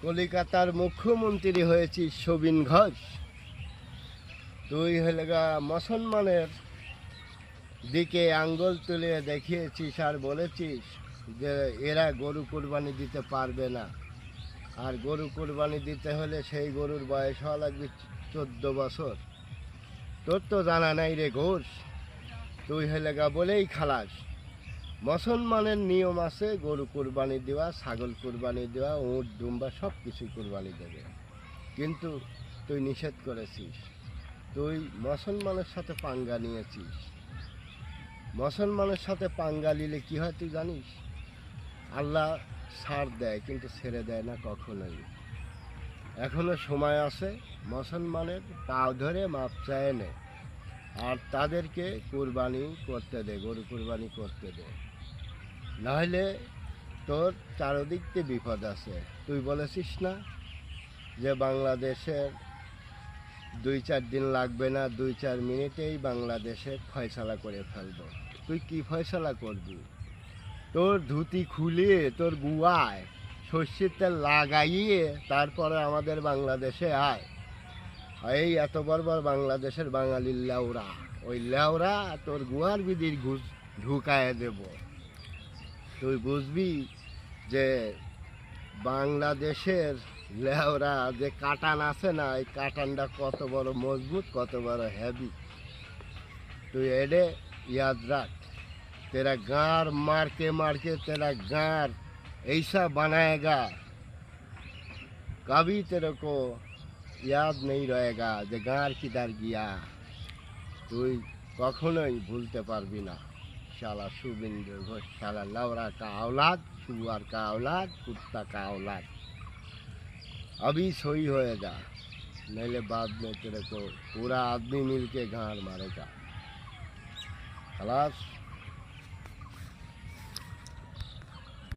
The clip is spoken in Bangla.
কলিকাতার মুখ্যমন্ত্রী হয়েছিস শোভিন ঘোষ। তুই হলে গা মুসলমানের দিকে আঙ্গুল তুলে দেখিয়েছিস আর বলেছিস যে এরা গরু কুরবানি দিতে পারবে না, আর গরু কুরবানি দিতে হলে সেই গরুর বয়স হওয়া লাগবে 14 বছর। তোর তো জানা নাই রে ঘোষ। তুই হলে গা বলেই খালাস। মুসলমানের নিয়ম আছে গরু কুরবানি দেওয়া, ছাগল কুরবানি দেওয়া, উট দুম্বা সব কিছু কুরবানি দেবে, কিন্তু তুই নিষেধ করেছিস। তুই মুসলমানের সাথে পাঙ্গা নিয়েছিস। মুসলমানের সাথে পাঙ্গা নিলে কী হয় তুই জানিস? আল্লাহ ছাড় দেয় কিন্তু ছেড়ে দেয় না কখনোই। এখনো সময় আছে, মুসলমানের পাও ধরে মাপ চায় নে, আর তাদেরকে কুরবানি করতে দে, গরু কুরবানি করতে দে। নাহলে তোর চারদিক দিয়ে বিপদ আছে। তুই বলেছিস না যে বাংলাদেশের 2-4 দিন লাগবে না, 2-4 মিনিটেই বাংলাদেশে ফয়সালা করে ফেলবো। তুই কি ফয়সালা করবি? তোর ধুতি খুলিয়ে তোর গুয়ায় সর্ষের তেল লাগাইয়ে তারপরে আমাদের বাংলাদেশে আয়। এই এত বড় বড় বাংলাদেশের বাঙালির লেওরা, ওই লেওরা তোর গুয়ার বিদির ঘুষ ঢুকায় দেব। তুই বুঝবি যে বাংলাদেশের লেওরা যে কাটান আছে না, এই কাটানটা কত বড় মজবুত, কত বড় হেভি। তুই এডে ইয়াদ রাখ। तेरा गार मार के तेरा गार ऐसा बनाएगा, कभी तेरे को याद नहीं रहेगा যে গার কিদার গিয়া। তুই কখনোই ভুলতে পারবি না। শালা শুভিন্দু ঘোষ, শালা लौरा का औलाद, सुअर का औलाद, कुत्ता का औलाद। अभी सोई होए जा, नहीं बाद में तेरे को पूरा आदमी मिल के गार मारेगा। खलास।